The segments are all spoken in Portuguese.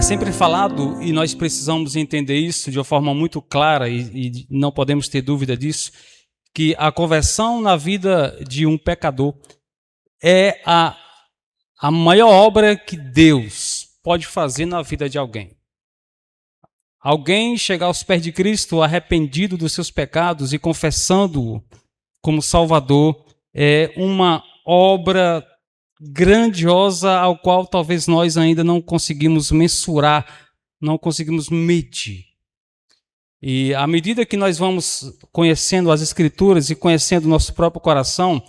sempre falado, e nós precisamos entender isso de uma forma muito clara, e não podemos ter dúvida disso, que a conversão na vida de um pecador é a maior obra que Deus pode fazer na vida de alguém. Alguém chegar aos pés de Cristo arrependido dos seus pecados e confessando-o como Salvador é uma obra grandiosa ao qual talvez nós ainda não conseguimos mensurar, não conseguimos medir. E à medida que nós vamos conhecendo as Escrituras e conhecendo o nosso próprio coração,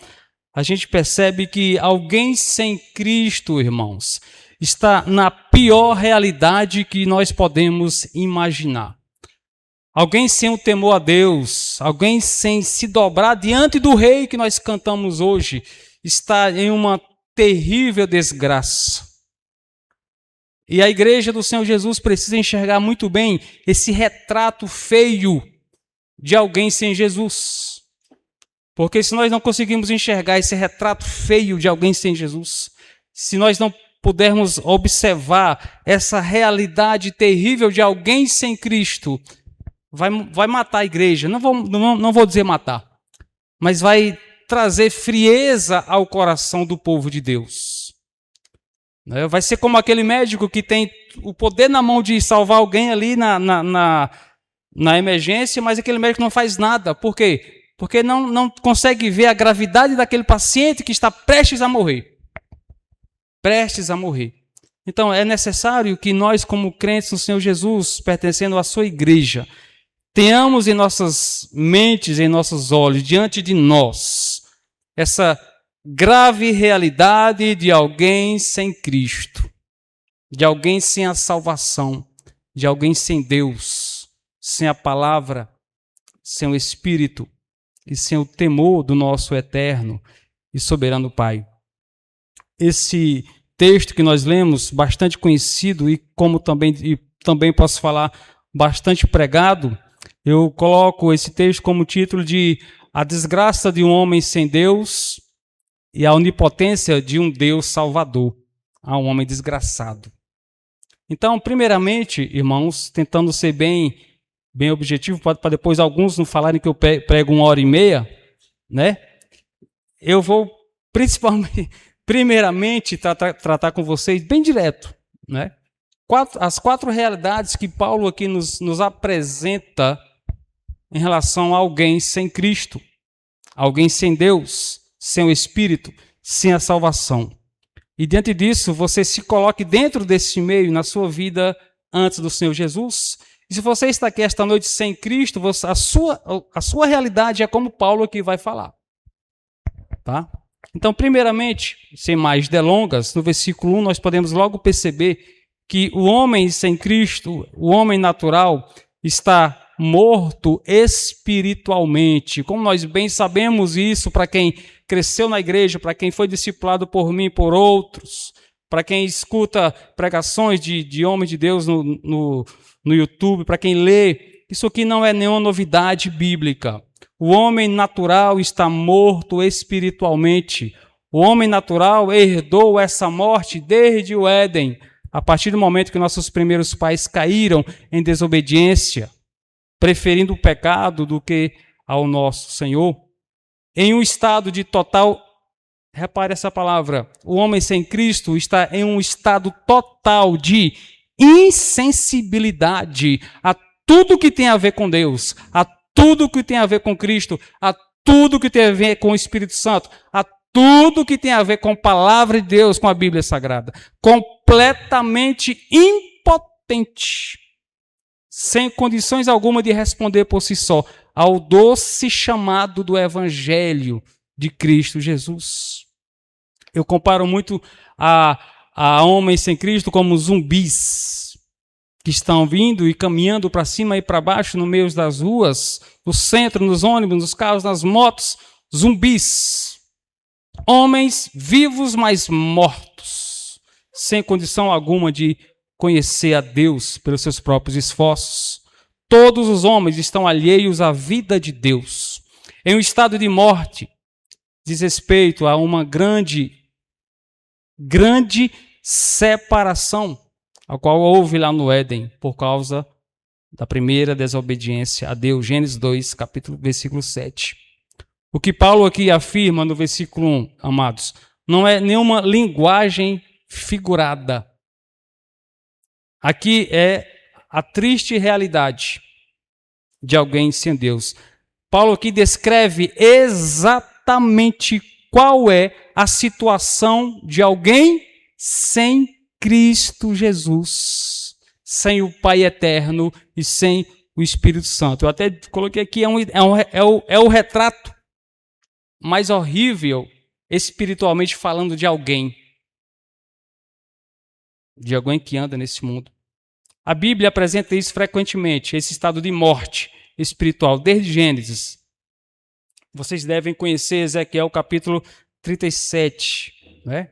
a gente percebe que alguém sem Cristo, irmãos, está na pior realidade que nós podemos imaginar. Alguém sem o temor a Deus, alguém sem se dobrar diante do Rei que nós cantamos hoje, está em uma terrível desgraça. E a igreja do Senhor Jesus precisa enxergar muito bem esse retrato feio de alguém sem Jesus. Porque se nós não conseguimos enxergar esse retrato feio de alguém sem Jesus, se nós não pudermos observar essa realidade terrível de alguém sem Cristo, vai matar a igreja. Não vou dizer matar, mas vai trazer frieza ao coração do povo de Deus. Vai ser como aquele médico que tem o poder na mão de salvar alguém ali na emergência, mas aquele médico não faz nada. Por quê? Porque não consegue ver a gravidade daquele paciente que está prestes a morrer. Prestes a morrer. Então, é necessário que nós, como crentes no Senhor Jesus, pertencendo à sua igreja, tenhamos em nossas mentes, em nossos olhos, diante de nós, essa grave realidade de alguém sem Cristo, de alguém sem a salvação, de alguém sem Deus, sem a palavra, sem o Espírito e sem o temor do nosso eterno e soberano Pai. Esse texto que nós lemos, bastante conhecido e também posso falar bastante pregado, eu coloco esse texto como título de A Desgraça de um Homem Sem Deus e a Onipotência de um Deus Salvador a um homem desgraçado. Então, primeiramente, irmãos, tentando ser bem objetivo, para depois alguns não falarem que eu prego 1h30, né? Eu vou primeiramente tratar com vocês bem direto, né? As 4 realidades que Paulo aqui nos apresenta em relação a alguém sem Cristo, alguém sem Deus, sem o Espírito, sem a salvação. E diante disso, você se coloque dentro desse meio na sua vida antes do Senhor Jesus. E se você está aqui esta noite sem Cristo, a sua realidade é como Paulo aqui vai falar. Tá? Então, primeiramente, sem mais delongas, no versículo 1 nós podemos logo perceber que o homem sem Cristo, o homem natural, está morto espiritualmente. Como nós bem sabemos isso, para quem cresceu na igreja, para quem foi discipulado por mim e por outros, para quem escuta pregações de homens de Deus no YouTube, para quem lê, isso aqui não é nenhuma novidade bíblica. O homem natural está morto espiritualmente. O homem natural herdou essa morte desde o Éden, a partir do momento que nossos primeiros pais caíram em desobediência, preferindo o pecado do que ao nosso Senhor. Em um estado de total, repare essa palavra, o homem sem Cristo está em um estado total de insensibilidade a tudo que tem a ver com Deus, a tudo que tem a ver com Cristo, a tudo que tem a ver com o Espírito Santo, a tudo que tem a ver com a palavra de Deus, com a Bíblia Sagrada. Completamente impotente, sem condições alguma de responder por si só ao doce chamado do Evangelho de Cristo Jesus. Eu comparo muito a homens sem Cristo como zumbis que estão vindo e caminhando para cima e para baixo no meio das ruas, no centro, nos ônibus, nos carros, nas motos, zumbis. Homens vivos, mas mortos, sem condição alguma de conhecer a Deus pelos seus próprios esforços. Todos os homens estão alheios à vida de Deus. Em um estado de morte, diz respeito a uma grande separação a qual houve lá no Éden por causa da primeira desobediência a Deus. Gênesis 2, versículo 7. O que Paulo aqui afirma no versículo 1, amados, não é nenhuma linguagem figurada. Aqui é a triste realidade de alguém sem Deus. Paulo aqui descreve exatamente qual é a situação de alguém sem Cristo Jesus, sem o Pai Eterno e sem o Espírito Santo. Eu até coloquei aqui, é o retrato mais horrível, espiritualmente falando, de alguém que anda nesse mundo. A Bíblia apresenta isso frequentemente, esse estado de morte espiritual, desde Gênesis. Vocês devem conhecer Ezequiel capítulo 37, né?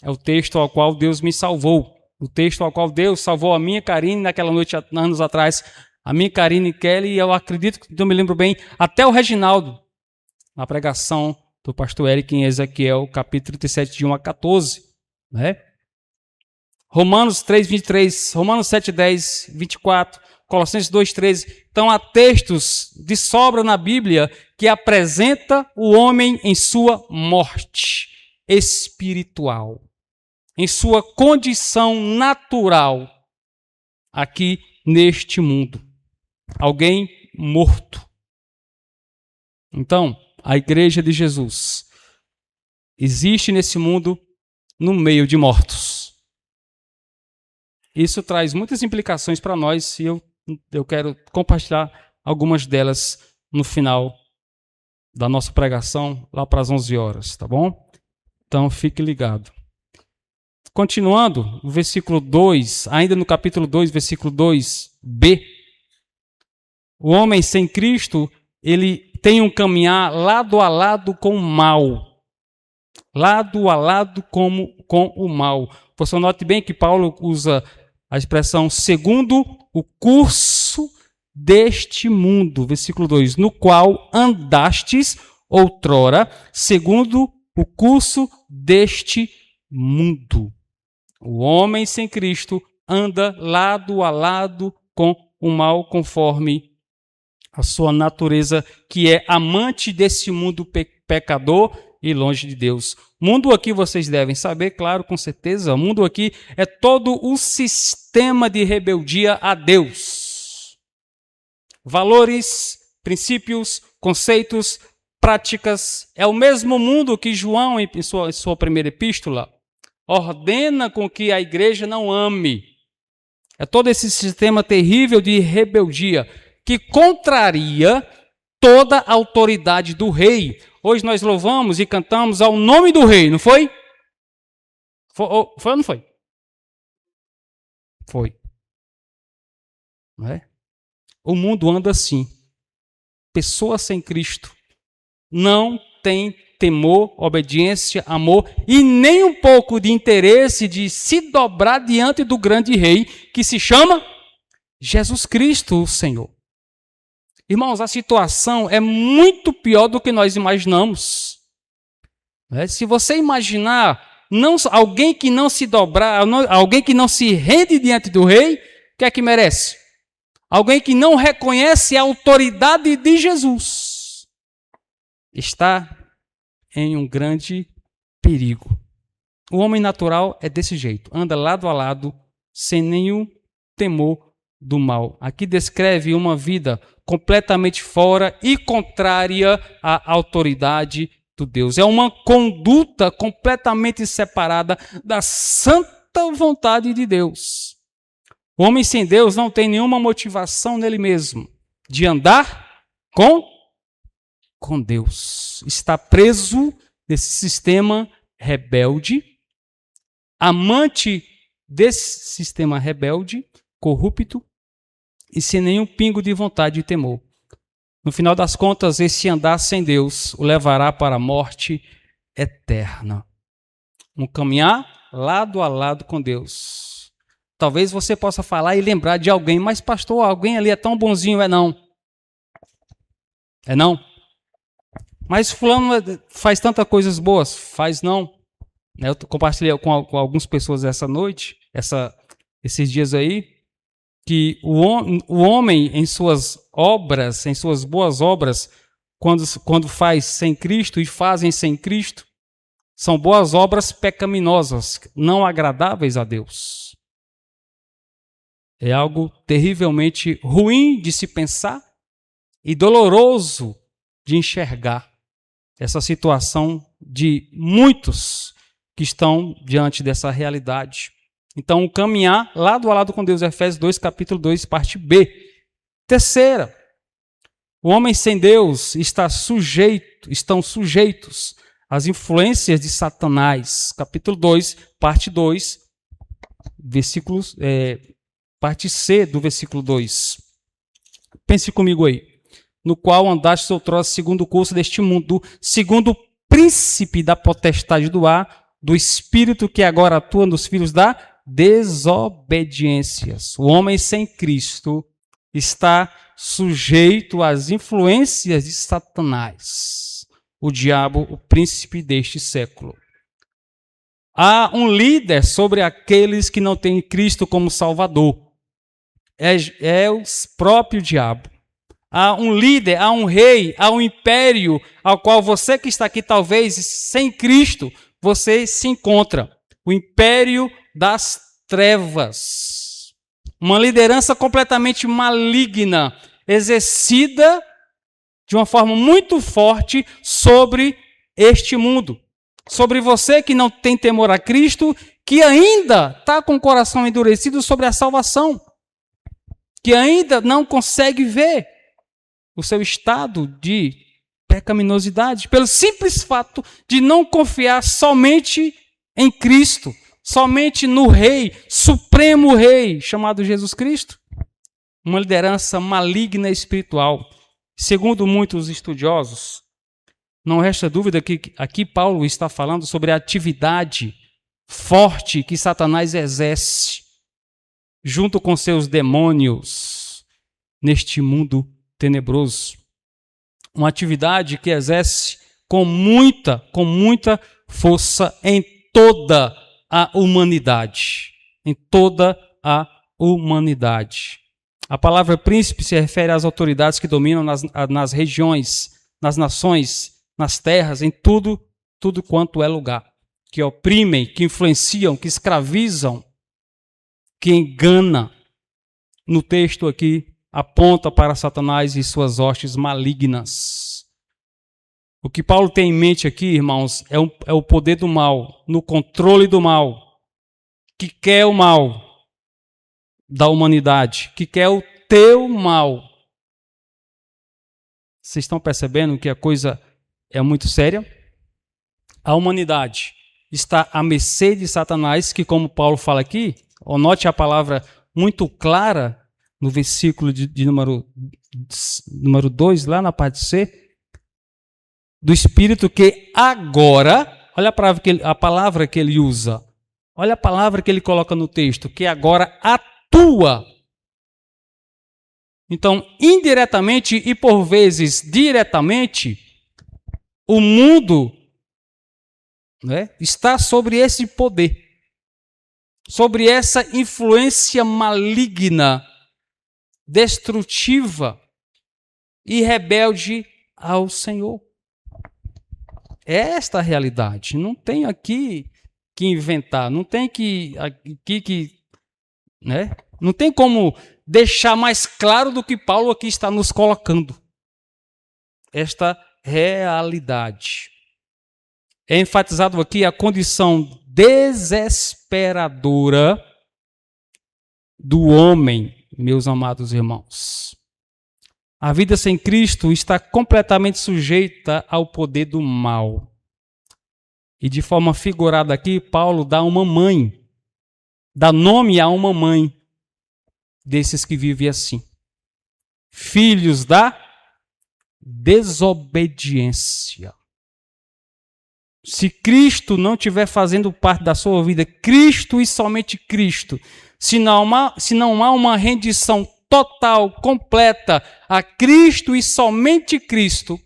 É o texto ao qual Deus me salvou. O texto ao qual Deus salvou a minha Karine naquela noite, anos atrás. A minha Karine Kelly, e eu acredito que eu me lembro bem, até o Reginaldo, na pregação do pastor Eric em Ezequiel, capítulo 37, de 1 a 14. Né? Romanos 3, 23, Romanos 7, 10, 24, Colossenses 2, 13. Então há textos de sobra na Bíblia que apresenta o homem em sua morte espiritual, em sua condição natural aqui neste mundo. Alguém morto. Então, a igreja de Jesus existe nesse mundo no meio de mortos. Isso traz muitas implicações para nós e eu quero compartilhar algumas delas no final da nossa pregação, lá para as 11 horas, tá bom? Então, fique ligado. Continuando, o versículo 2, ainda no capítulo 2, versículo 2b, o homem sem Cristo, ele tem um caminhar lado a lado com o mal. Lado a lado com o mal. Você note bem que Paulo usa a expressão segundo o curso deste mundo, versículo 2, no qual andastes outrora, segundo o curso deste mundo. O homem sem Cristo anda lado a lado com o mal, conforme a sua natureza, que é amante desse mundo pecador e longe de Deus. O mundo aqui, vocês devem saber, claro, com certeza, o mundo aqui é todo o sistema de rebeldia a Deus. Valores, princípios, conceitos, práticas. É o mesmo mundo que João, em sua primeira epístola, ordena com que a igreja não ame. É todo esse sistema terrível de rebeldia que contraria toda a autoridade do rei. Hoje nós louvamos e cantamos ao nome do rei, não foi? Foi ou não foi? Foi. Não é? O mundo anda assim. Pessoa sem Cristo não tem temor, obediência, amor e nem um pouco de interesse de se dobrar diante do grande rei que se chama Jesus Cristo, o Senhor. Irmãos, a situação é muito pior do que nós imaginamos. Se você imaginar alguém que não se dobrar, alguém que não se rende diante do rei, o que é que merece? Alguém que não reconhece a autoridade de Jesus está em um grande perigo. O homem natural é desse jeito, anda lado a lado, sem nenhum temor do mal. Aqui descreve uma vida completamente fora e contrária à autoridade do Deus. É uma conduta completamente separada da santa vontade de Deus. O homem sem Deus não tem nenhuma motivação nele mesmo de andar com Deus. Está preso nesse sistema rebelde, amante desse sistema rebelde, corrupto e sem nenhum pingo de vontade e temor. No final das contas, esse andar sem Deus o levará para a morte eterna. Um caminhar lado a lado com Deus. Talvez você possa falar e lembrar de alguém, mas pastor, alguém ali é tão bonzinho, é não. É não. Mas fulano faz tantas coisas boas, faz não. Eu compartilhei com algumas pessoas essa noite, esses dias aí, que o homem em suas obras, em suas boas obras, quando faz sem Cristo e fazem sem Cristo, são boas obras pecaminosas, não agradáveis a Deus. É algo terrivelmente ruim de se pensar e doloroso de enxergar essa situação de muitos que estão diante dessa realidade. Então, caminhar lado a lado com Deus, Efésios 2, capítulo 2, parte B. Terceira, o homem sem Deus estão sujeitos às influências de Satanás. Capítulo 2, parte 2, parte C do versículo 2. Pense comigo aí. No qual andaste outrora segundo o curso deste mundo, segundo o príncipe da potestade do ar, do espírito que agora atua nos filhos da desobediências. O homem sem Cristo está sujeito às influências de Satanás, o diabo, o príncipe deste século. Há um líder sobre aqueles que não têm Cristo como Salvador. É o próprio diabo. Há um líder, há um rei, há um império ao qual você que está aqui, talvez sem Cristo, você se encontra. O império das trevas. Uma liderança completamente maligna, exercida de uma forma muito forte sobre este mundo. Sobre você que não tem temor a Cristo, que ainda está com o coração endurecido sobre a salvação, que ainda não consegue ver o seu estado de pecaminosidade, pelo simples fato de não confiar somente em Cristo, somente no Rei, Supremo Rei, chamado Jesus Cristo. Uma liderança maligna espiritual. Segundo muitos estudiosos, não resta dúvida que aqui Paulo está falando sobre a atividade forte que Satanás exerce junto com seus demônios neste mundo tenebroso. Uma atividade que exerce com muita força em toda a humanidade. Em toda a humanidade. A palavra príncipe se refere às autoridades que dominam nas regiões, nas nações, nas terras, em tudo quanto é lugar. Que oprimem, que influenciam, que escravizam, que enganam. No texto aqui, aponta para Satanás e suas hostes malignas. O que Paulo tem em mente aqui, irmãos, é o poder do mal, no controle do mal, que quer o mal da humanidade, que quer o teu mal. Vocês estão percebendo que a coisa é muito séria? A humanidade está à mercê de Satanás, que, como Paulo fala aqui, note a palavra muito clara no versículo de número 2, lá na parte C, do Espírito que agora, olha a palavra que ele usa, olha a palavra que ele coloca no texto, que agora atua. Então, indiretamente e por vezes diretamente, o mundo, está sobre esse poder, sobre essa influência maligna, destrutiva e rebelde ao Senhor. É esta a realidade. Não tem aqui que inventar, não tem não tem como deixar mais claro do que Paulo aqui está nos colocando. Esta realidade. É enfatizado aqui a condição desesperadora do homem, meus amados irmãos. A vida sem Cristo está completamente sujeita ao poder do mal. E de forma figurada aqui, Paulo dá nome a uma mãe desses que vivem assim. Filhos da desobediência. Se Cristo não estiver fazendo parte da sua vida, Cristo e somente Cristo, se não há uma rendição total, completa a Cristo e somente Cristo,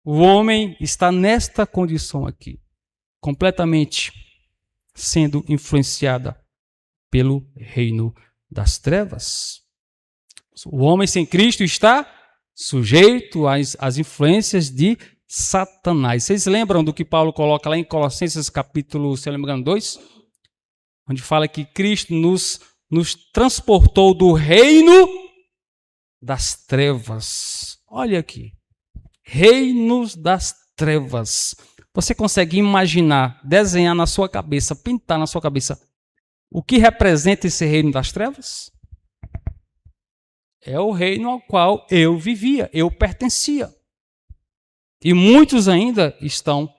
o homem está nesta condição aqui, completamente sendo influenciada pelo reino das trevas. O homem sem Cristo está sujeito às influências de Satanás. Vocês lembram do que Paulo coloca lá em Colossenses capítulo, se eu não me engano, 2? Onde fala que Cristo nos transportou do reino das trevas. Olha aqui. Reinos das trevas. Você consegue imaginar, desenhar na sua cabeça, pintar na sua cabeça o que representa esse reino das trevas? É o reino ao qual eu vivia, eu pertencia. E muitos ainda estão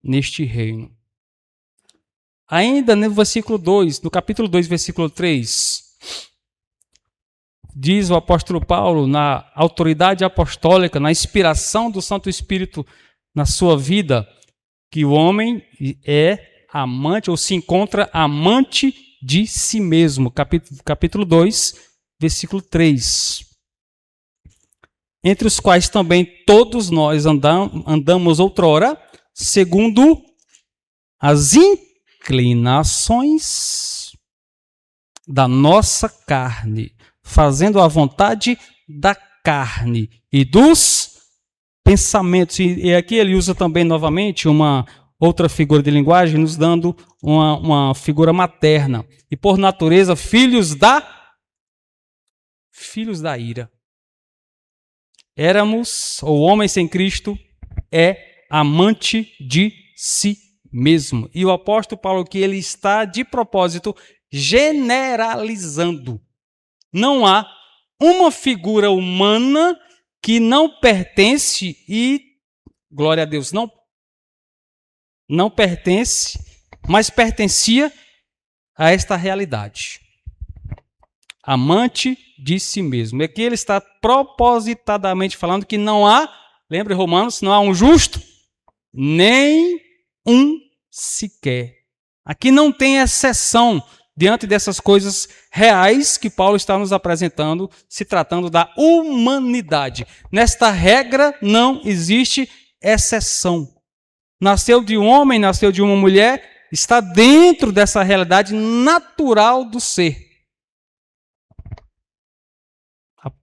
neste reino. Ainda no versículo 2, no capítulo 2, versículo 3, diz o apóstolo Paulo, na autoridade apostólica, na inspiração do Santo Espírito na sua vida, que o homem é amante, ou se encontra amante de si mesmo. Capítulo 2, versículo 3. Entre os quais também todos nós andamos outrora, segundo as inclinações da nossa carne, fazendo a vontade da carne e dos pensamentos. E aqui ele usa também novamente uma outra figura de linguagem, nos dando uma figura materna. E por natureza, filhos da ira. O homem sem Cristo é amante de si mesmo. E o apóstolo Paulo, que ele está de propósito generalizando. Não há uma figura humana que não pertence e, glória a Deus, não pertence, mas pertencia a esta realidade. Amante de si mesmo. E aqui ele está propositadamente falando que não há, lembre Romanos, não há um justo, nem um sequer. Aqui não tem exceção diante dessas coisas reais que Paulo está nos apresentando, se tratando da humanidade. Nesta regra não existe exceção. Nasceu de um homem, nasceu de uma mulher, está dentro dessa realidade natural do ser.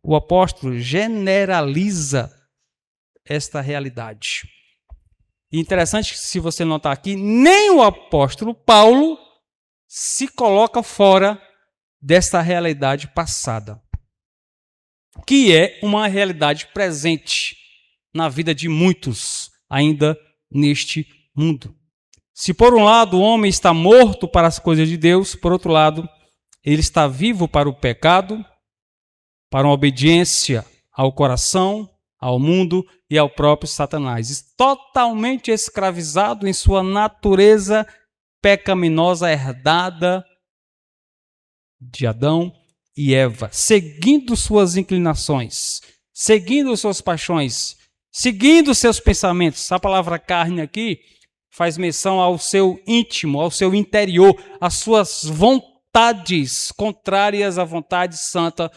O apóstolo generaliza esta realidade. E interessante que, se você notar aqui, nem o apóstolo Paulo se coloca fora desta realidade passada, que é uma realidade presente na vida de muitos ainda neste mundo. Se por um lado o homem está morto para as coisas de Deus, por outro lado, ele está vivo para o pecado, para uma obediência ao coração, ao mundo e ao próprio Satanás. Totalmente escravizado em sua natureza pecaminosa herdada de Adão e Eva, seguindo suas inclinações, seguindo suas paixões, seguindo seus pensamentos. A palavra carne aqui faz menção ao seu íntimo, ao seu interior, às suas vontades contrárias à vontade santa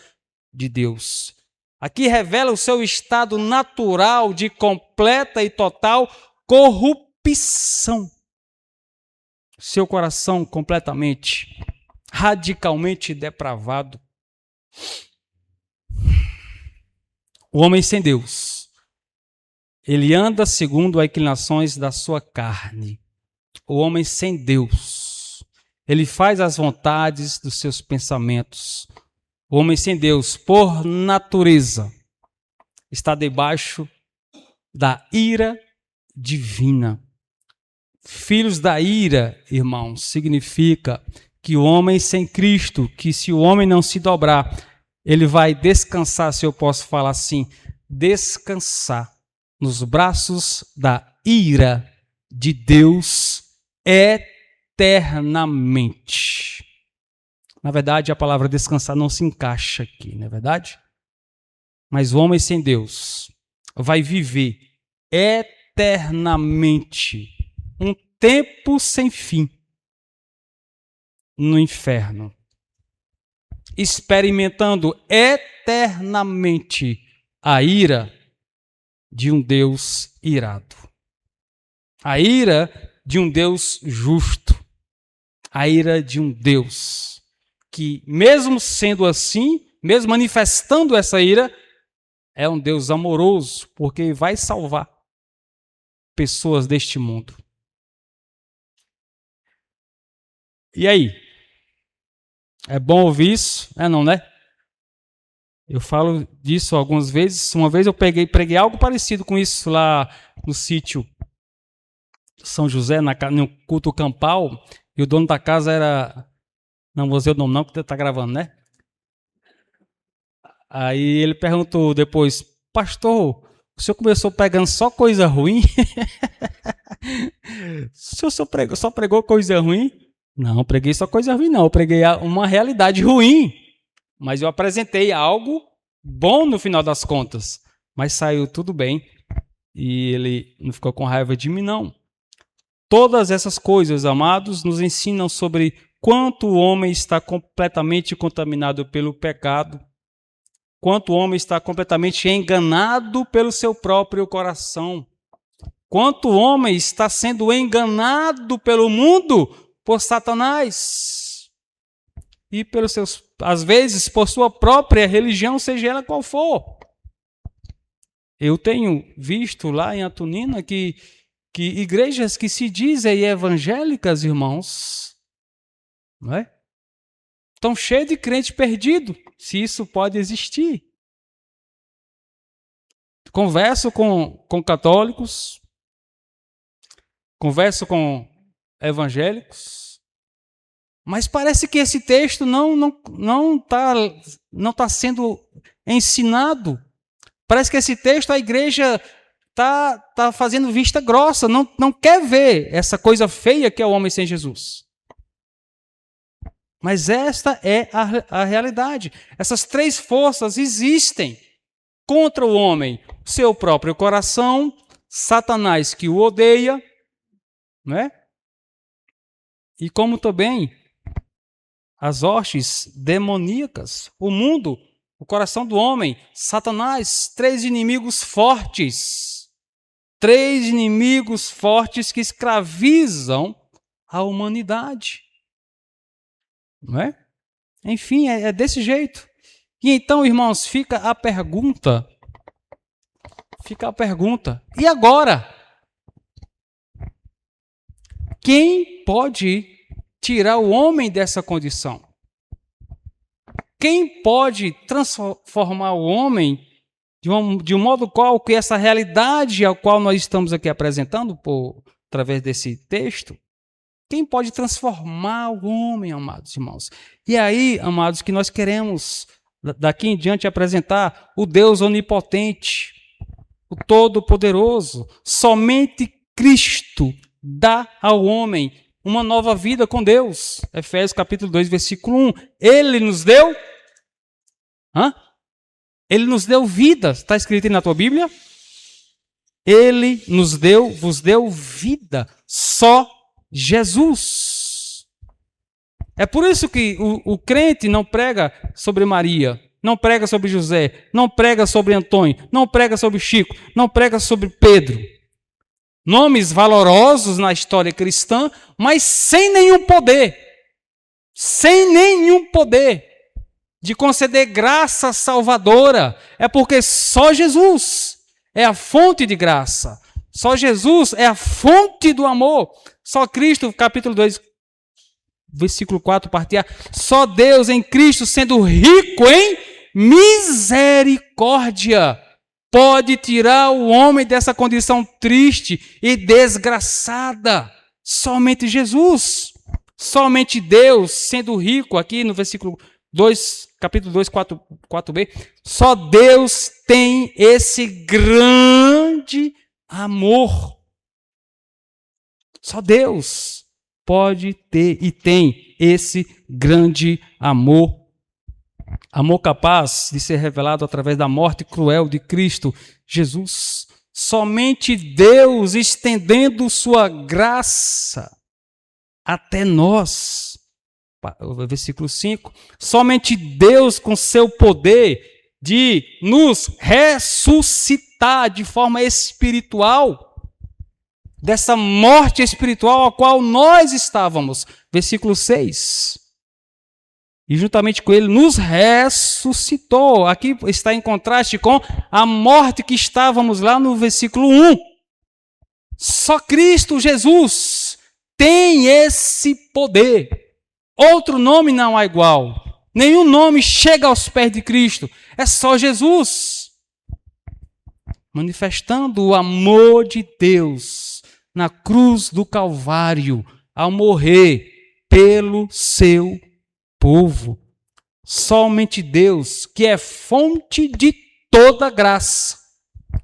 de Deus. Aqui revela o seu estado natural de completa e total corrupção. Seu coração completamente, radicalmente depravado. O homem sem Deus, ele anda segundo as inclinações da sua carne. O homem sem Deus, ele faz as vontades dos seus pensamentos. O homem sem Deus, por natureza, está debaixo da ira divina. Filhos da ira, irmãos, significa que o homem sem Cristo, que se o homem não se dobrar, ele vai descansar, se eu posso falar assim, descansar nos braços da ira de Deus eternamente. Na verdade, a palavra descansar não se encaixa aqui, não é verdade? Mas o homem sem Deus vai viver eternamente um tempo sem fim no inferno, experimentando eternamente a ira de um Deus irado, a ira de um Deus justo, a ira de um Deus que, mesmo sendo assim, mesmo manifestando essa ira, é um Deus amoroso, porque vai salvar pessoas deste mundo. E aí? É bom ouvir isso? É não, né? Eu falo disso algumas vezes. Uma vez eu preguei algo parecido com isso lá no sítio São José, no culto campal, e o dono da casa era... Não vou dizer o nome não, porque está gravando, né? Aí ele perguntou depois, pastor, o senhor começou pregando só coisa ruim? O senhor só pregou coisa ruim? Não, preguei só coisa ruim não, eu preguei uma realidade ruim, mas eu apresentei algo bom no final das contas, mas saiu tudo bem e ele não ficou com raiva de mim não. Todas essas coisas, amados, nos ensinam sobre quanto o homem está completamente contaminado pelo pecado, quanto o homem está completamente enganado pelo seu próprio coração, quanto o homem está sendo enganado pelo mundo por Satanás e pelos seus, às vezes, por sua própria religião, seja ela qual for. Eu tenho visto lá em Antonina que igrejas que se dizem evangélicas, irmãos, não é? Estão cheios de crente perdido, se isso pode existir. Converso com católicos, converso com evangélicos, mas parece que esse texto não tá sendo ensinado. Parece que esse texto a igreja tá fazendo vista grossa, não quer ver essa coisa feia que é o homem sem Jesus. Mas esta é a realidade. Essas três forças existem contra o homem: seu próprio coração, Satanás que o odeia, não é? E como também as hostes demoníacas, o mundo, o coração do homem, Satanás, três inimigos fortes que escravizam a humanidade. Não é? Enfim, é desse jeito. E então, irmãos, fica a pergunta. E agora? Quem pode tirar o homem dessa condição? Quem pode transformar o homem de um modo qual que essa realidade ao qual nós estamos aqui apresentando através desse texto, quem pode transformar o homem, amados irmãos? E aí, amados, que nós queremos daqui em diante apresentar o Deus onipotente, o Todo-Poderoso. Somente Cristo dá ao homem uma nova vida com Deus. Efésios capítulo 2, versículo 1. Ele nos deu... Ele nos deu vida. Está escrito aí na tua Bíblia? Ele vos deu vida. Só Jesus. É por isso que o crente não prega sobre Maria, não prega sobre José, não prega sobre Antônio, não prega sobre Chico, não prega sobre Pedro. Nomes valorosos na história cristã, mas sem nenhum poder de conceder graça salvadora. É porque só Jesus é a fonte de graça. Só Jesus é a fonte do amor. Só Cristo, capítulo 2, versículo 4, parte A. Só Deus em Cristo, sendo rico em misericórdia, pode tirar o homem dessa condição triste e desgraçada. Somente Jesus. Somente Deus, sendo rico, aqui no versículo 2, capítulo 2, 4b, só Deus tem esse grande amor. Só Deus pode ter e tem esse grande amor. Amor capaz de ser revelado através da morte cruel de Cristo Jesus. Somente Deus estendendo sua graça até nós. Versículo 5. Somente Deus com seu poder de nos ressuscitar de forma espiritual. dessa morte espiritual a qual nós estávamos. Versículo 6. E juntamente com ele nos ressuscitou. Aqui está em contraste com a morte que estávamos lá no versículo 1. Só Cristo Jesus tem esse poder. Outro nome não há igual. Nenhum nome chega aos pés de Cristo. É só Jesus. Manifestando o amor de Deus na cruz do Calvário, ao morrer pelo seu povo. Somente Deus, que é fonte de toda graça,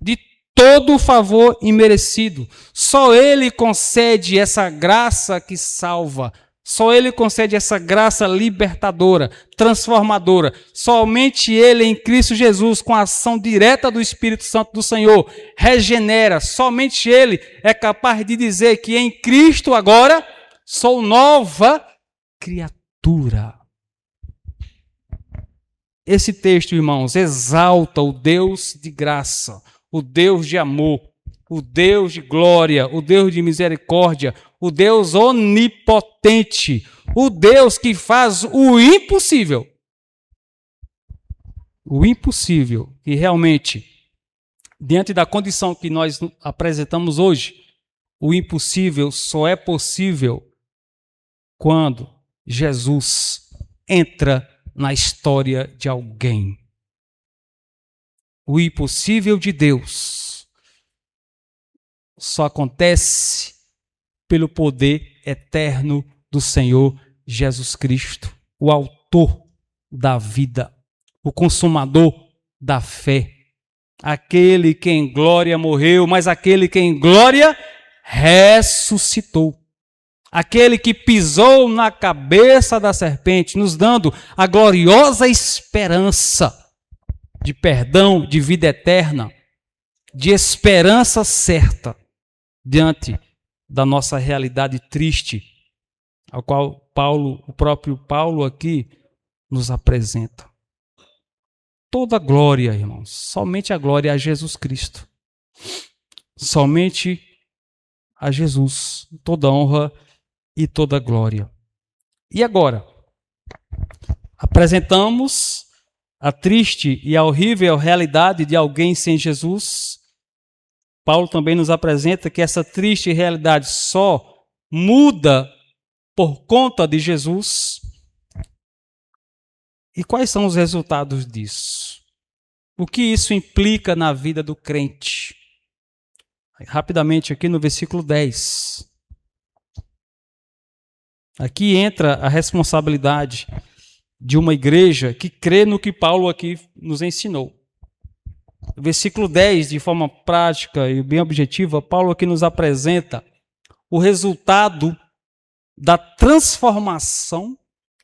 de todo favor imerecido. Só Ele concede essa graça que salva. Só Ele concede essa graça libertadora, transformadora. Somente Ele, em Cristo Jesus, com a ação direta do Espírito Santo do Senhor, regenera. Somente Ele é capaz de dizer que em Cristo agora sou nova criatura. Esse texto, irmãos, exalta o Deus de graça, o Deus de amor, o Deus de glória, o Deus de misericórdia, o Deus onipotente, o Deus que faz o impossível. O impossível, que realmente, diante da condição que nós apresentamos hoje, o impossível só é possível quando Jesus entra na história de alguém. O impossível de Deus só acontece pelo poder eterno do Senhor Jesus Cristo, o autor da vida, o consumador da fé, aquele que em glória morreu, mas aquele que em glória ressuscitou. Aquele que pisou na cabeça da serpente, nos dando a gloriosa esperança de perdão, de vida eterna, de esperança certa diante da nossa realidade triste, a qual o próprio Paulo aqui nos apresenta. Toda glória, irmãos, somente a glória a Jesus Cristo. Somente a Jesus, toda honra e toda glória. E agora, apresentamos a triste e a horrível realidade de alguém sem Jesus. Paulo também nos apresenta que essa triste realidade só muda por conta de Jesus. E quais são os resultados disso? O que isso implica na vida do crente? Rapidamente aqui no versículo 10. Aqui entra a responsabilidade de uma igreja que crê no que Paulo aqui nos ensinou. No versículo 10, de forma prática e bem objetiva, Paulo aqui nos apresenta o resultado da transformação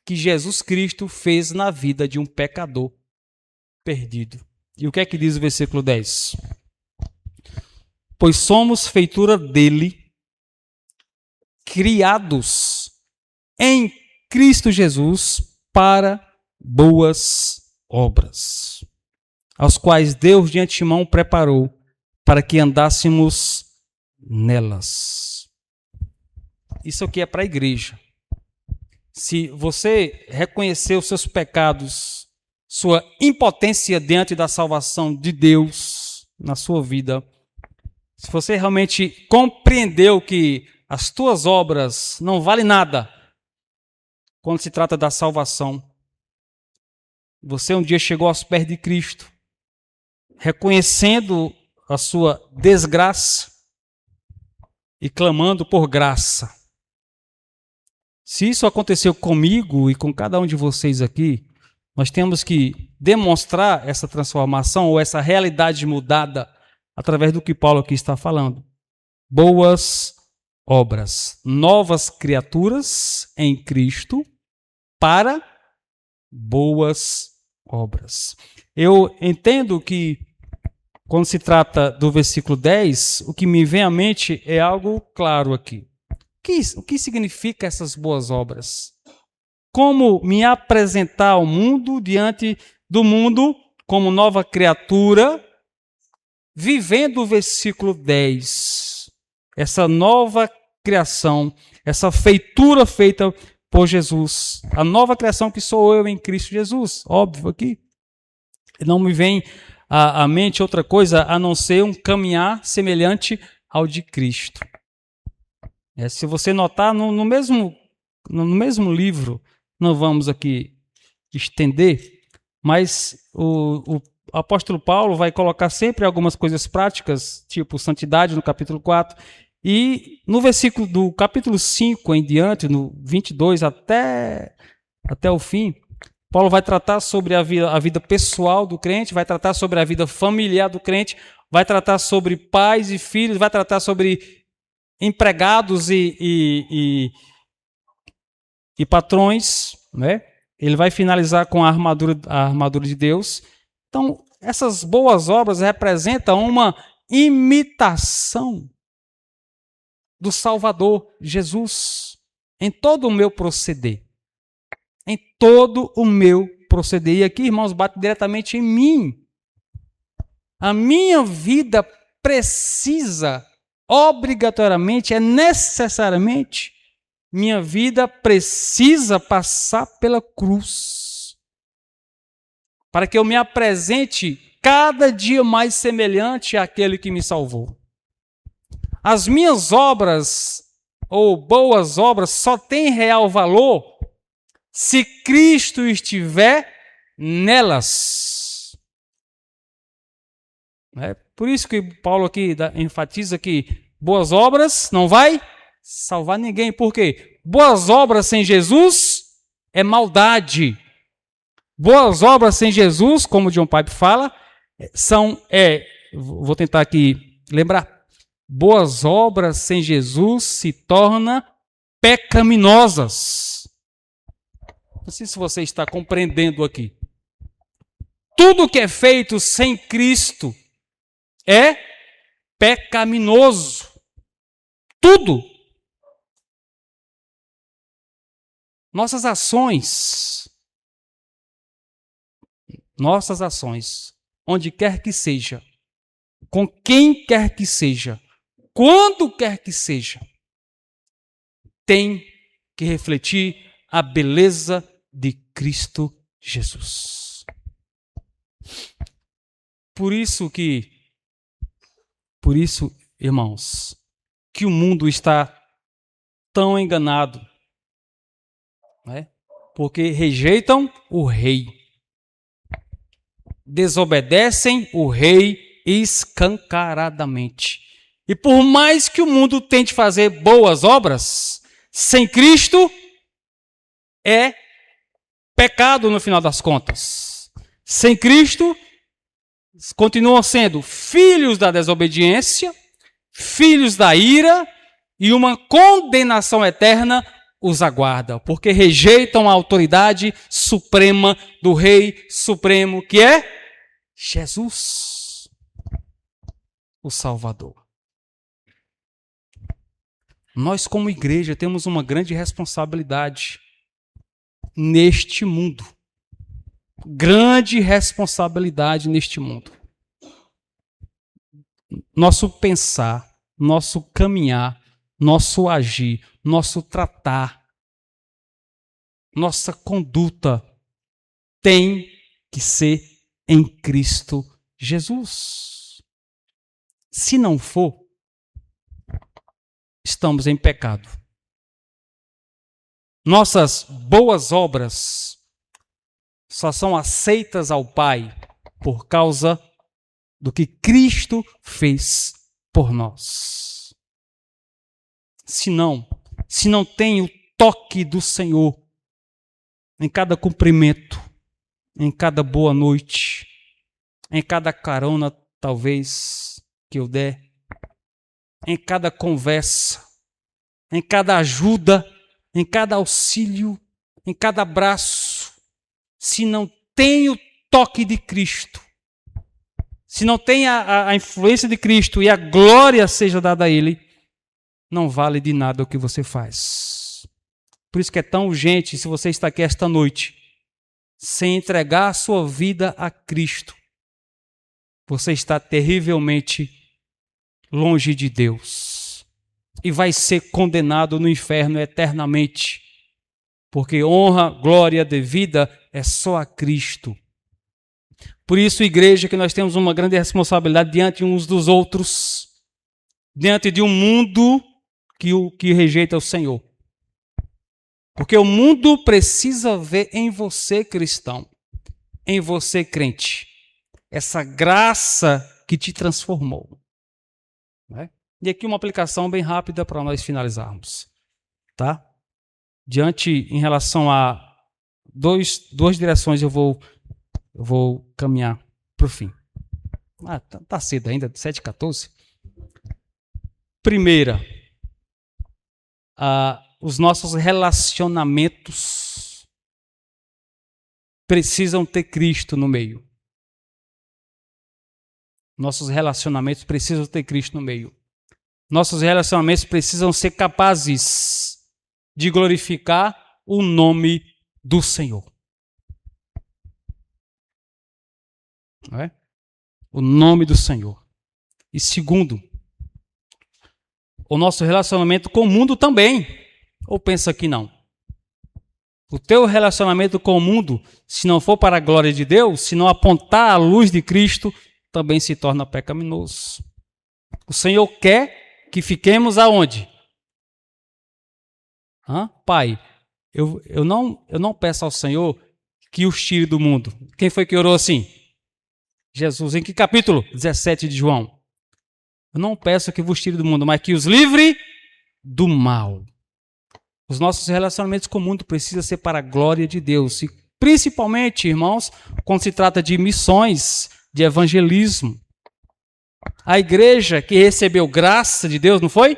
que Jesus Cristo fez na vida de um pecador perdido. E o que é que diz o versículo 10? Pois somos feitura dele, criados em Cristo Jesus para boas obras, aos quais Deus de antemão preparou para que andássemos nelas. Isso aqui é para a igreja. Se você reconhecer os seus pecados, sua impotência diante da salvação de Deus na sua vida, se você realmente compreendeu que as tuas obras não valem nada quando se trata da salvação, você um dia chegou aos pés de Cristo, reconhecendo a sua desgraça e clamando por graça. Se isso aconteceu comigo e com cada um de vocês aqui, nós temos que demonstrar essa transformação ou essa realidade mudada através do que Paulo aqui está falando. Boas obras, novas criaturas em Cristo para boas obras. Eu entendo que quando se trata do versículo 10, o que me vem à mente é algo claro aqui. O que significa essas boas obras? Como me apresentar ao mundo, diante do mundo, como nova criatura, vivendo o versículo 10. essa nova criação, essa feitura feita por Jesus, a nova criação que sou eu em Cristo Jesus, óbvio aqui. Não me vem à mente outra coisa a não ser um caminhar semelhante ao de Cristo. Se você notar no mesmo livro, não vamos aqui estender, mas o apóstolo Paulo vai colocar sempre algumas coisas práticas, tipo santidade no capítulo 4, e no versículo do capítulo 5 em diante, no 22 até o fim, Paulo vai tratar sobre a vida pessoal do crente, vai tratar sobre a vida familiar do crente, vai tratar sobre pais e filhos, vai tratar sobre empregados e patrões, né? Ele vai finalizar com a armadura de Deus. Então, essas boas obras representam uma imitação do Salvador Jesus em todo o meu proceder. Em todo o meu proceder. E aqui, irmãos, bate diretamente em mim. A minha vida precisa, obrigatoriamente, necessariamente, minha vida precisa passar pela cruz. Para que eu me apresente cada dia mais semelhante àquele que me salvou. As minhas obras, ou boas obras, só têm real valor se Cristo estiver nelas. É por isso que Paulo aqui enfatiza que boas obras não vai salvar ninguém. Por quê? Boas obras sem Jesus é maldade. Boas obras sem Jesus, como John Piper fala, vou tentar aqui lembrar, boas obras sem Jesus se tornam pecaminosas. Não sei se você está compreendendo aqui. Tudo que é feito sem Cristo é pecaminoso. Tudo. Nossas ações, onde quer que seja, com quem quer que seja, quando quer que seja, tem que refletir a beleza de Cristo Jesus. Por isso, irmãos, que o mundo está tão enganado, né? Porque rejeitam o rei, desobedecem o rei escancaradamente. E por mais que o mundo tente fazer boas obras, sem Cristo é pecado no final das contas. Sem Cristo, continuam sendo filhos da desobediência, filhos da ira, e uma condenação eterna os aguarda, porque rejeitam a autoridade suprema do Rei Supremo, que é Jesus, o Salvador. Nós, como igreja, temos uma grande responsabilidade neste mundo. Grande responsabilidade neste mundo. Nosso pensar, nosso caminhar, nosso agir, nosso tratar, nossa conduta tem que ser em Cristo Jesus. Se não for, estamos em pecado. Nossas boas obras só são aceitas ao Pai por causa do que Cristo fez por nós. Se não tem o toque do Senhor em cada cumprimento, em cada boa noite, em cada carona, talvez, que eu der, em cada conversa, em cada ajuda, em cada auxílio, em cada abraço, se não tem o toque de Cristo, se não tem a influência de Cristo e a glória seja dada a Ele, não vale de nada o que você faz. Por isso que é tão urgente, se você está aqui esta noite, sem entregar a sua vida a Cristo, você está terrivelmente longe de Deus. e vai ser condenado no inferno eternamente. Porque honra, glória devida é só a Cristo. Por isso, igreja, que nós temos uma grande responsabilidade diante uns dos outros, diante de um mundo que rejeita o Senhor. Porque o mundo precisa ver em você, cristão, em você, crente, essa graça que te transformou. Né? E aqui uma aplicação bem rápida para nós finalizarmos. Tá? Em relação a duas direções, eu vou caminhar para o fim. Tá cedo ainda, 7h14. Primeira, os nossos relacionamentos precisam ter Cristo no meio. Nossos relacionamentos precisam ter Cristo no meio. Nossos relacionamentos precisam ser capazes de glorificar o nome do Senhor. Não é? O nome do Senhor. E segundo, o nosso relacionamento com o mundo também. Ou pensa que não? O teu relacionamento com o mundo, se não for para a glória de Deus, se não apontar a luz de Cristo, também se torna pecaminoso. O Senhor quer que fiquemos aonde? Pai, eu não peço ao Senhor que os tire do mundo. Quem foi que orou assim? Jesus. Em que capítulo? 17 de João. Eu não peço que vos tire do mundo, mas que os livre do mal. Os nossos relacionamentos com o mundo precisam ser para a glória de Deus. E principalmente, irmãos, quando se trata de missões, de evangelismo. A igreja que recebeu graça de Deus, não foi?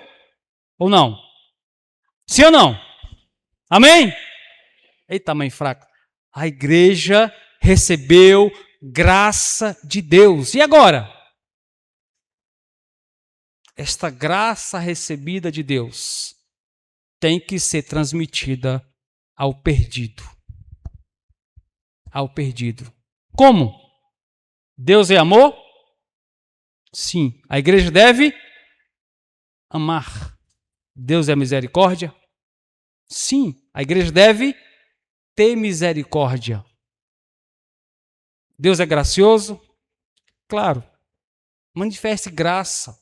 Ou não? Sim ou não? Amém? Eita, mãe fraca. A igreja recebeu graça de Deus. E agora? Esta graça recebida de Deus tem que ser transmitida ao perdido. Ao perdido. Como? Deus é amor? Sim. A igreja deve amar. Deus é misericórdia? Sim. A igreja deve ter misericórdia. Deus é gracioso? Claro. Manifeste graça.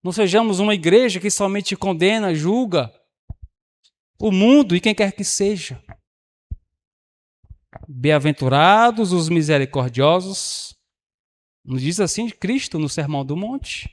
Não sejamos uma igreja que somente condena, julga o mundo e quem quer que seja. Bem-aventurados os misericordiosos. Nos diz assim Cristo no Sermão do Monte.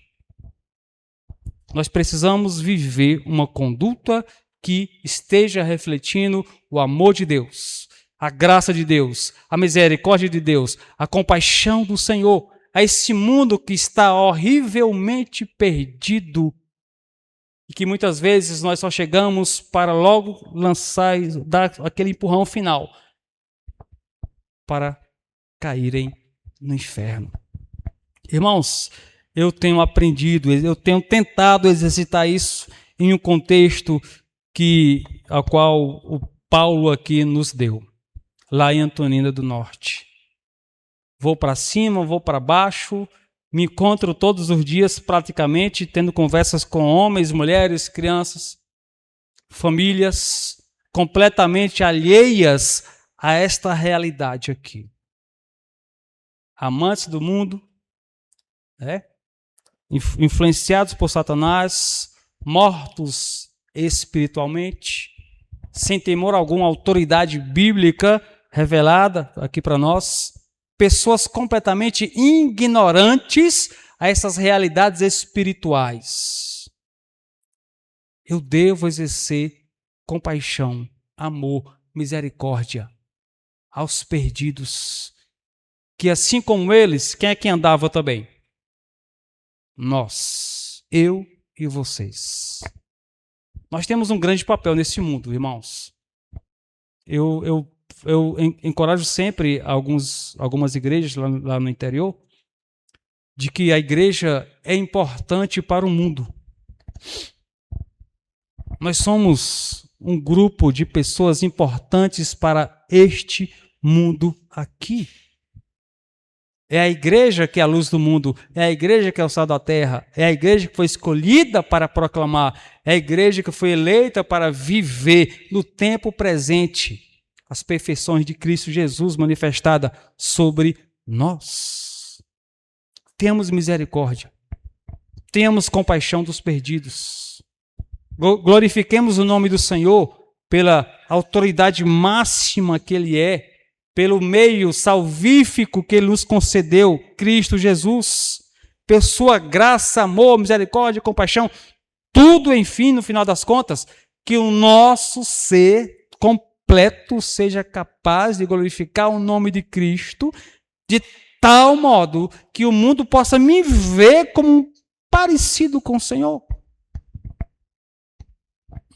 Nós precisamos viver uma conduta que esteja refletindo o amor de Deus, a graça de Deus, a misericórdia de Deus, a compaixão do Senhor, a esse mundo que está horrivelmente perdido e que muitas vezes nós só chegamos para logo lançar e dar aquele empurrão final para caírem no inferno. Irmãos, eu tenho aprendido, eu tenho tentado exercitar isso em um contexto ao qual o Paulo aqui nos deu, lá em Antonina do Norte. Vou para cima, vou para baixo, me encontro todos os dias praticamente tendo conversas com homens, mulheres, crianças, famílias completamente alheias a esta realidade aqui. Amantes do mundo, influenciados por Satanás, mortos espiritualmente, sem temor algum à autoridade bíblica revelada aqui para nós, pessoas completamente ignorantes a essas realidades espirituais. Eu devo exercer compaixão, amor, misericórdia aos perdidos, que assim como eles, quem é que andava também? Nós, eu e vocês. Nós temos um grande papel nesse mundo, irmãos. Eu encorajo sempre algumas igrejas lá no interior de que a igreja é importante para o mundo. Nós somos um grupo de pessoas importantes para este mundo aqui. É a igreja que é a luz do mundo, é a igreja que é o sal da terra, é a igreja que foi escolhida para proclamar, é a igreja que foi eleita para viver no tempo presente as perfeições de Cristo Jesus manifestada sobre nós. Temos misericórdia, temos compaixão dos perdidos, glorifiquemos o nome do Senhor pela autoridade máxima que Ele é, pelo meio salvífico que Ele nos concedeu, Cristo Jesus, pela sua graça, amor, misericórdia, compaixão, tudo, enfim, no final das contas, que o nosso ser completo seja capaz de glorificar o nome de Cristo, de tal modo que o mundo possa me ver como parecido com o Senhor.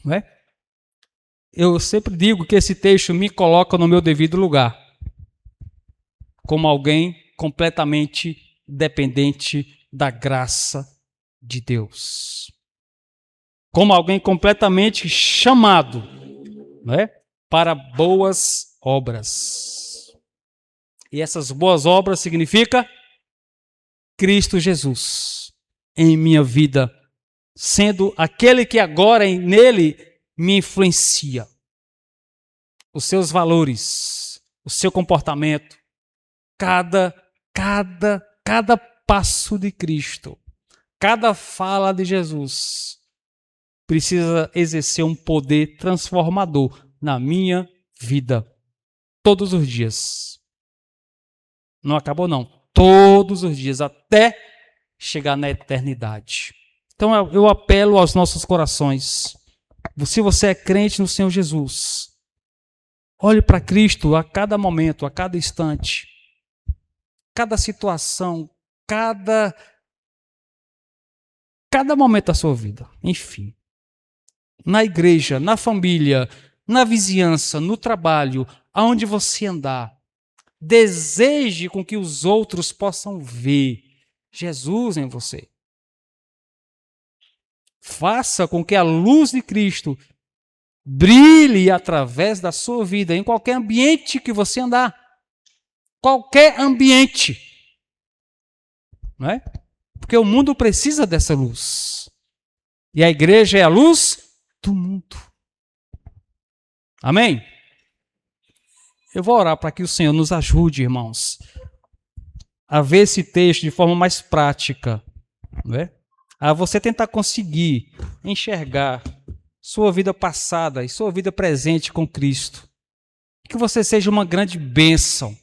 Não é? Eu sempre digo que esse texto me coloca no meu devido lugar, como alguém completamente dependente da graça de Deus. Como alguém completamente chamado, né, para boas obras. E essas boas obras significa Cristo Jesus em minha vida, sendo aquele que agora nele me influencia. Os seus valores, o seu comportamento, cada passo de Cristo, cada fala de Jesus precisa exercer um poder transformador na minha vida, todos os dias. Não acabou não, todos os dias, até chegar na eternidade. Então eu apelo aos nossos corações, se você é crente no Senhor Jesus, olhe para Cristo a cada momento, a cada instante, cada situação, cada momento da sua vida, enfim. Na igreja, na família, na vizinhança, no trabalho, aonde você andar, deseje com que os outros possam ver Jesus em você. Faça com que a luz de Cristo brilhe através da sua vida, em qualquer ambiente que você andar. Qualquer ambiente. Não é? Porque o mundo precisa dessa luz. E a igreja é a luz do mundo. Amém? Eu vou orar para que o Senhor nos ajude, irmãos, a ver esse texto de forma mais prática, não é? A você tentar conseguir enxergar sua vida passada e sua vida presente com Cristo. Que você seja uma grande bênção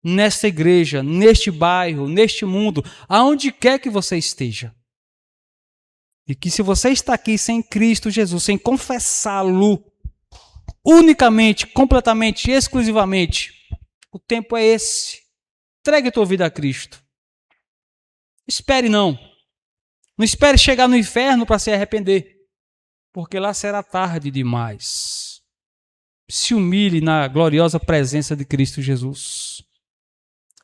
nesta igreja, neste bairro, neste mundo, aonde quer que você esteja. E que se você está aqui sem Cristo Jesus, sem confessá-lo unicamente, completamente, exclusivamente, o tempo é esse. Entregue a tua vida a Cristo. Espere não. Não espere chegar no inferno para se arrepender, porque lá será tarde demais. Se humilhe na gloriosa presença de Cristo Jesus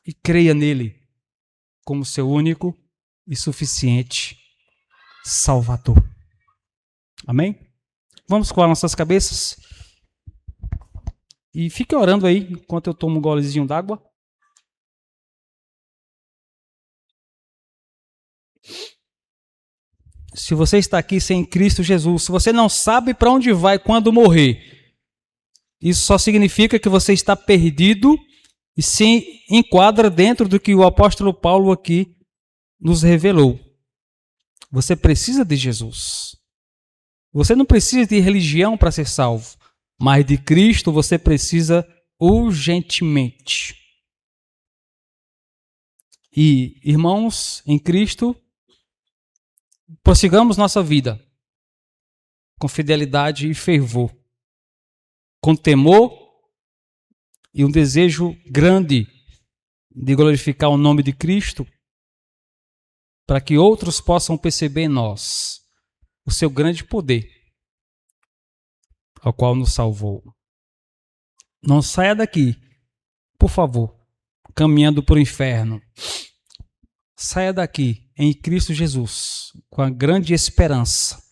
e creia nele como seu único e suficiente Salvador. Amém? Vamos com as nossas cabeças e fique orando aí enquanto eu tomo um golezinho d'água. Se você está aqui sem Cristo Jesus, se você não sabe para onde vai quando morrer, isso só significa que você está perdido e se enquadra dentro do que o apóstolo Paulo aqui nos revelou. Você precisa de Jesus. Você não precisa de religião para ser salvo, mas de Cristo você precisa urgentemente. E, irmãos, em Cristo, prossigamos nossa vida com fidelidade e fervor, com temor e um desejo grande de glorificar o nome de Cristo, para que outros possam perceber em nós o seu grande poder, ao qual nos salvou. Não saia daqui, por favor, caminhando para o inferno. Saia daqui em Cristo Jesus, com a grande esperança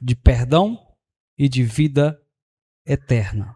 de perdão e de vida eterna.